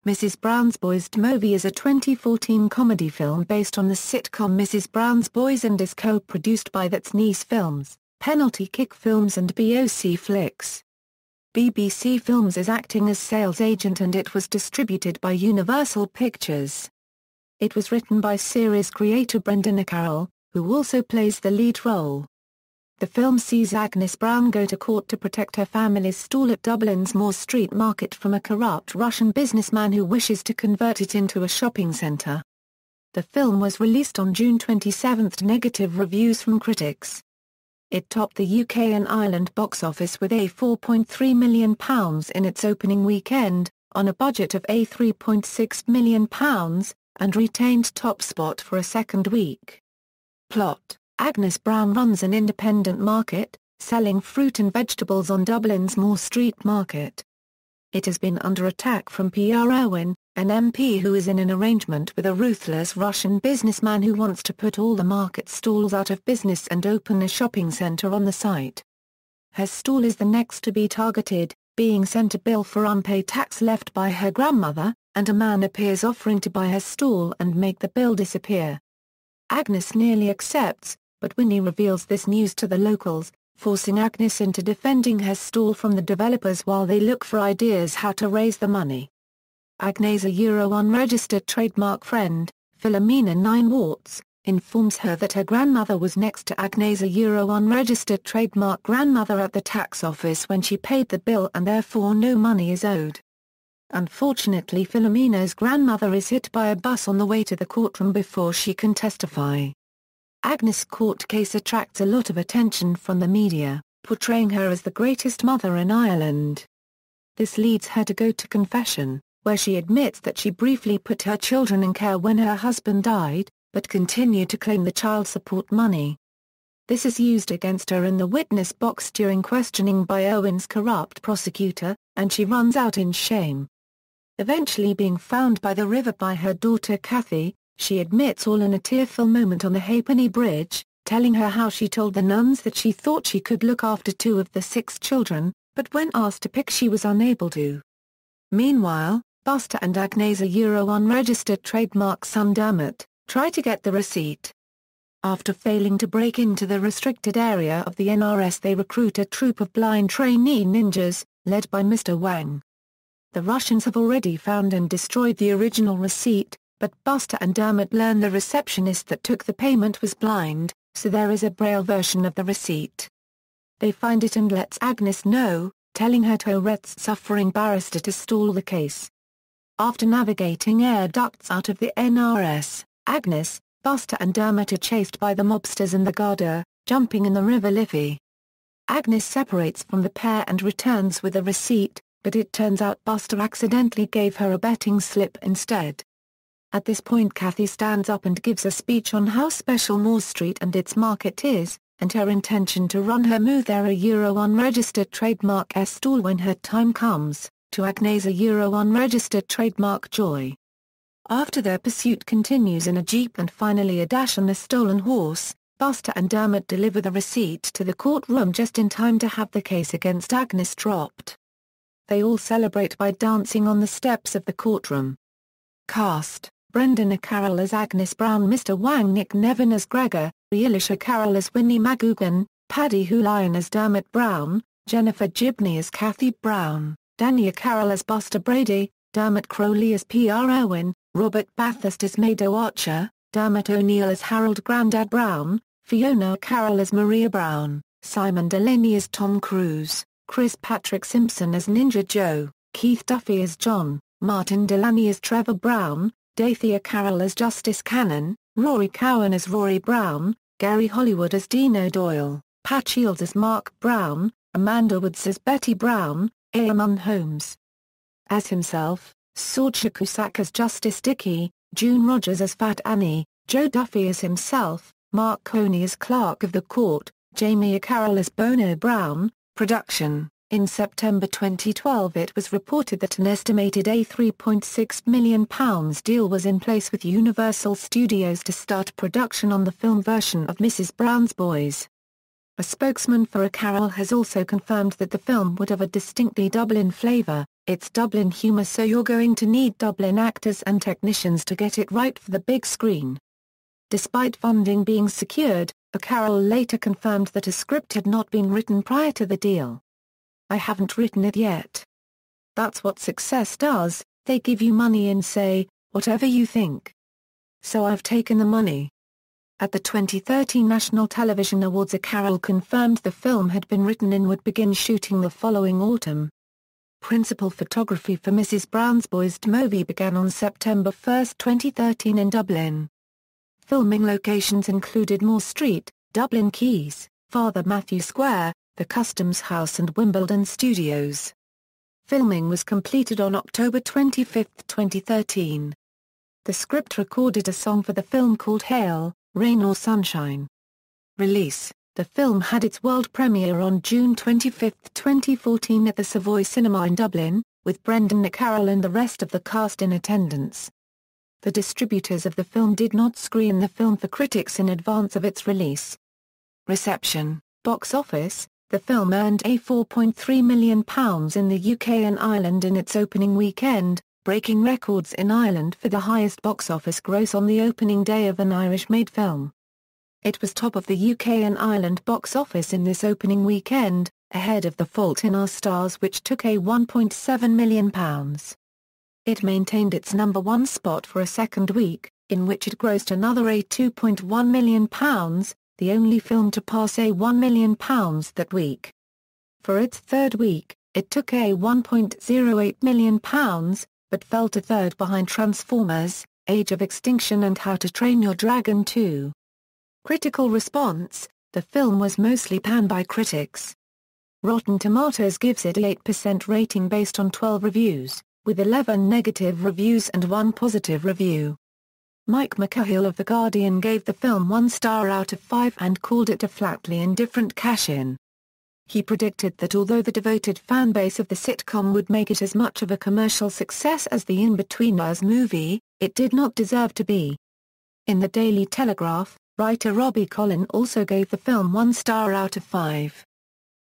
Mrs. Brown's Boys movie is a 2014 comedy film based on the sitcom Mrs. Brown's Boys and is co-produced by That's Nice Films, Penalty Kick Films and BocFlix. BBC Films is acting as sales agent and it was distributed by Universal Pictures. It was written by series creator Brendan O'Carroll, who also plays the lead role. The film sees Agnes Brown go to court to protect her family's stall at Dublin's Moore Street Market from a corrupt Russian businessman who wishes to convert it into a shopping centre. The film was released on June 27. Negative reviews from critics. It topped the UK and Ireland box office with a £4.3 million in its opening weekend, on a budget of a £3.6 million, and retained top spot for a second week. Plot: Agnes Brown runs an independent market, selling fruit and vegetables on Dublin's Moore Street Market. It has been under attack from Pierre Irwin, an MP who is in an arrangement with a ruthless Russian businessman who wants to put all the market stalls out of business and open a shopping centre on the site. Her stall is the next to be targeted, being sent a bill for unpaid tax left by her grandmother, and a man appears offering to buy her stall and make the bill disappear. Agnes nearly accepts, but Winnie reveals this news to the locals, forcing Agnes into defending her stall from the developers while they look for ideas how to raise the money. Agnes' unregistered trademark friend, Philomena 9 Warts, informs her that her grandmother was next to Agnes' unregistered trademark grandmother at the tax office when she paid the bill and therefore no money is owed. Unfortunately, Philomena's grandmother is hit by a bus on the way to the courtroom before she can testify. Agnes' court case attracts a lot of attention from the media, portraying her as the greatest mother in Ireland. This leads her to go to confession, where she admits that she briefly put her children in care when her husband died, but continued to claim the child support money. This is used against her in the witness box during questioning by Owen's corrupt prosecutor, and she runs out in shame. Eventually being found by the river by her daughter Kathy, she admits all in a tearful moment on the Halfpenny Bridge, telling her how she told the nuns that she thought she could look after 2 of the 6 children, but when asked to pick she was unable to. Meanwhile, Buster and Agnes' unregistered trademark son Dermot, try to get the receipt. After failing to break into the restricted area of the NRS, they recruit a troop of blind trainee ninjas, led by Mr. Wang. The Russians have already found and destroyed the original receipt, but Buster and Dermot learn the receptionist that took the payment was blind, so there is a braille version of the receipt. They find it and lets Agnes know, telling her Tourette's suffering barrister to stall the case. After navigating air ducts out of the NRS, Agnes, Buster and Dermot are chased by the mobsters and the Garda, jumping in the River Liffey. Agnes separates from the pair and returns with a receipt, but it turns out Buster accidentally gave her a betting slip instead. At this point Kathy stands up and gives a speech on how special Moore Street and its market is, and her intention to run her move there a unregistered trademark stall when her time comes, to Agnes' unregistered trademark Joy. After their pursuit continues in a jeep and finally a dash on a stolen horse, Buster and Dermot deliver the receipt to the courtroom just in time to have the case against Agnes dropped. They all celebrate by dancing on the steps of the courtroom. Cast: Brendan O'Carroll as Agnes Brown, Mr. Wang, Nick Nevin as Gregor, Eilish O'Carroll as Winnie McGugan, Paddy Houlihan as Dermot Brown, Jennifer Gibney as Kathy Brown, Danny O'Carroll as Buster Brady, Dermot Crowley as P.R. Irwin, Robert Bathurst as Mado Archer, Dermot O'Neill as Harold Grandad Brown, Fiona O'Carroll as Maria Brown, Simon Delaney as Tom Cruise, Chris Patrick Simpson as Ninja Joe, Keith Duffy as John, Martin Delaney as Trevor Brown, Dathea Carroll as Justice Cannon, Rory Cowan as Rory Brown, Gary Hollywood as Dino Doyle, Pat Shields as Mark Brown, Amanda Woods as Betty Brown, Eamon Holmes as himself, Saoirse Cusack as Justice Dickey, June Rogers as Fat Annie, Joe Duffy as himself, Mark Coney as Clerk of the Court, Jamie O'Carroll as Bono Brown. Production: In September 2012 it was reported that an estimated a £3.6 million deal was in place with Universal Studios to start production on the film version of Mrs. Brown's Boys. A spokesman for O'Carroll has also confirmed that the film would have a distinctly Dublin flavour, it's Dublin humour, so you're going to need Dublin actors and technicians to get it right for the big screen. Despite funding being secured, O'Carroll later confirmed that a script had not been written prior to the deal. "I haven't written it yet. That's what success does, they give you money and say, whatever you think. So I've taken the money." At the 2013 National Television Awards, O'Carroll confirmed the film had been written and would begin shooting the following autumn. Principal photography for Mrs. Brown's Boys movie began on September 1, 2013 in Dublin. Filming locations included Moore Street, Dublin Quays, Father Matthew Square, the Customs House and Wimbledon Studios. Filming was completed on October 25, 2013. The script recorded a song for the film called Hail, Rain or Sunshine. Release: the film had its world premiere on June 25, 2014 at the Savoy Cinema in Dublin, with Brendan O'Carroll and the rest of the cast in attendance. The distributors of the film did not screen the film for critics in advance of its release. Reception: box office: the film earned £4.3 million in the UK and Ireland in its opening weekend, breaking records in Ireland for the highest box office gross on the opening day of an Irish-made film. It was top of the UK and Ireland box office in this opening weekend, ahead of The Fault in Our Stars, which took £1.7 million. It maintained its number one spot for a second week, in which it grossed another £2.1 million, the only film to pass £1 million that week. For its third week, it took £1.08 million, but fell to third behind Transformers, Age of Extinction and How to Train Your Dragon 2. Critical response: the film was mostly panned by critics. Rotten Tomatoes gives it an 8% rating based on 12 reviews, with 11 negative reviews and 1 positive review. Mike McCahill of The Guardian gave the film 1 star out of 5 and called it a flatly indifferent cash-in. He predicted that although the devoted fanbase of the sitcom would make it as much of a commercial success as the In-Betweeners movie, it did not deserve to be. In the Daily Telegraph, writer Robbie Collin also gave the film 1 star out of 5.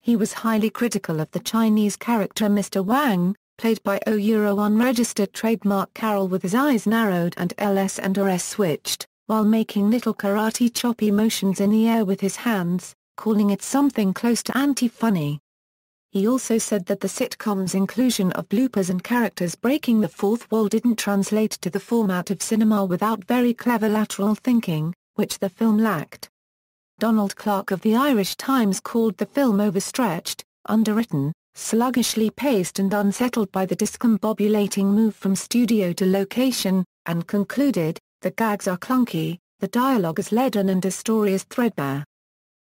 He was highly critical of the Chinese character Mr. Wang, played by unregistered trademark Carroll with his eyes narrowed and LS and RS switched, while making little karate choppy motions in the air with his hands, calling it something close to anti-funny. He also said that the sitcom's inclusion of bloopers and characters breaking the fourth wall didn't translate to the format of cinema without very clever lateral thinking, which the film lacked. Donald Clark of the Irish Times called the film overstretched, underwritten, sluggishly paced and unsettled by the discombobulating move from studio to location, and concluded, "The gags are clunky, the dialogue is leaden and the story is threadbare."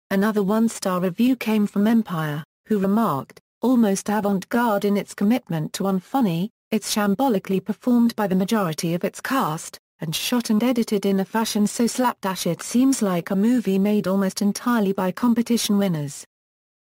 Another one-star review came from Empire, who remarked, "Almost avant-garde in its commitment to unfunny, it's shambolically performed by the majority of its cast, and shot and edited in a fashion so slapdash it seems like a movie made almost entirely by competition winners."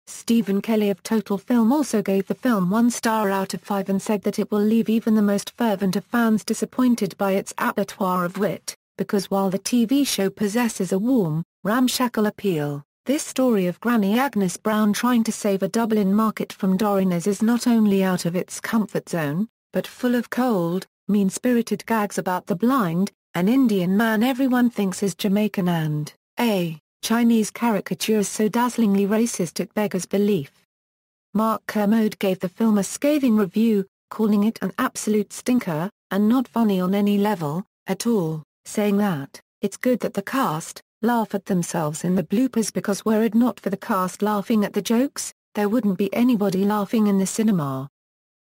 Stephen Kelly of Total Film also gave the film 1 star out of 5 and said that it will leave even the most fervent of fans disappointed by its abattoir of wit, because while the TV show possesses a warm, ramshackle appeal, this story of Granny Agnes Brown trying to save a Dublin market from Doriners is not only out of its comfort zone, but full of cold, mean-spirited gags about the blind, an Indian man everyone thinks is Jamaican and a Chinese caricatures so dazzlingly racist it beggars belief. Mark Kermode gave the film a scathing review, calling it an absolute stinker, and not funny on any level, at all, saying that, "It's good that the cast laugh at themselves in the bloopers because were it not for the cast laughing at the jokes, there wouldn't be anybody laughing in the cinema.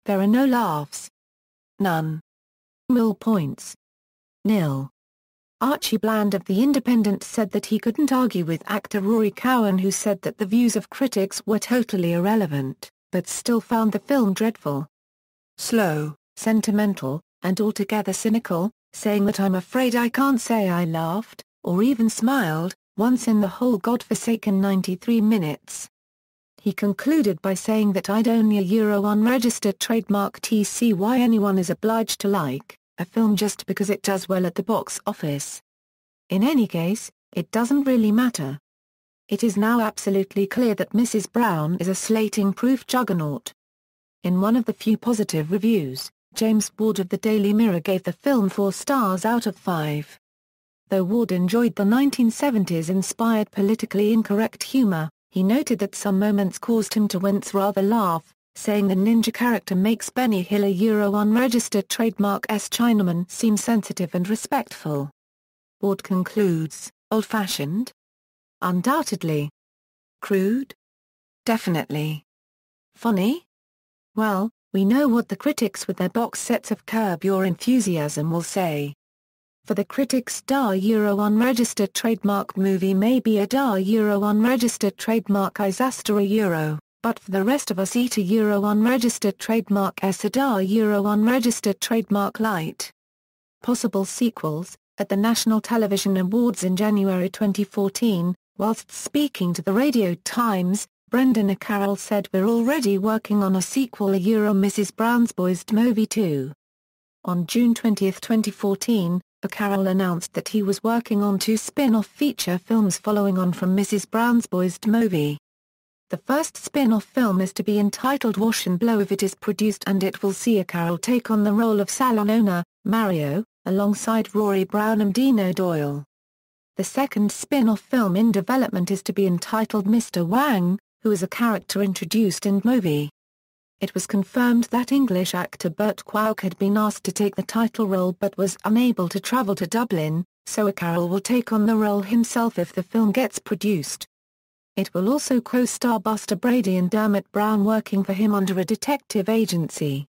There are no laughs. None. Mill points. Nil." Archie Bland of The Independent said that he couldn't argue with actor Rory Cowan, who said that the views of critics were totally irrelevant, but still found the film dreadful. Slow, sentimental, and altogether cynical, saying that "I'm afraid I can't say I laughed, or even smiled, once in the whole godforsaken 93 minutes. He concluded by saying that "I'd only a unregistered trademark TC why anyone is obliged to like a film just because it does well at the box office. In any case, it doesn't really matter. It is now absolutely clear that Mrs. Brown is a slating-proof juggernaut." In one of the few positive reviews, James Ward of the Daily Mirror gave the film 4 stars out of 5. Though Ward enjoyed the 1970s-inspired politically incorrect humor, he noted that some moments caused him to wince rather laugh, saying the ninja character makes Benny Hill a unregistered trademark Chinaman seem sensitive and respectful. Ward concludes, old-fashioned? Undoubtedly. Crude? Definitely. Funny? Well, we know what the critics with their box sets of Curb Your Enthusiasm will say. For the critics, unregistered trademark movie may be a unregistered trademark Euro, but for the rest of us unregistered trademark a unregistered trademark light. Possible sequels. At the National Television Awards in January 2014, whilst speaking to the Radio Times, Brendan O'Carroll said, "We're already working on a sequel Mrs. Brown's Boys Movie 2. On June 20, 2014, O'Carroll announced that he was working on 2 spin-off feature films following on from Mrs. Brown's Boys Movie. The first spin-off film is to be entitled Wash and Blow. It is produced and it will see O'Carroll take on the role of salon owner, Mario, alongside Rory Brown and Dino Doyle. The second spin-off film in development is to be entitled Mr. Wang, who is a character introduced in the movie. It was confirmed that English actor Burt Kwok had been asked to take the title role but was unable to travel to Dublin, so O'Carroll will take on the role himself if the film gets produced. It will also co-star Buster Brady and Dermot Brown working for him under a detective agency.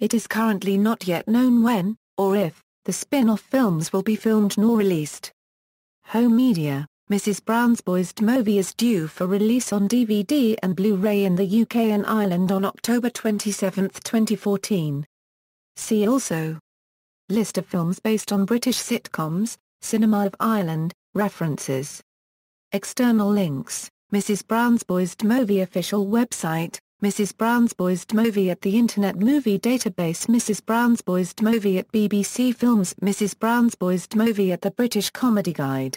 It is currently not yet known when, or if, the spin-off films will be filmed nor released. Home media. Mrs. Brown's Boys movie is due for release on DVD and Blu-ray in the UK and Ireland on October 27, 2014. See also: List of films based on British sitcoms, Cinema of Ireland, references. External links: Mrs. Brown's Boys movie official website, Mrs. Brown's Boys movie at the Internet Movie Database, Mrs. Brown's Boys movie at BBC Films, Mrs. Brown's Boys movie at the British Comedy Guide.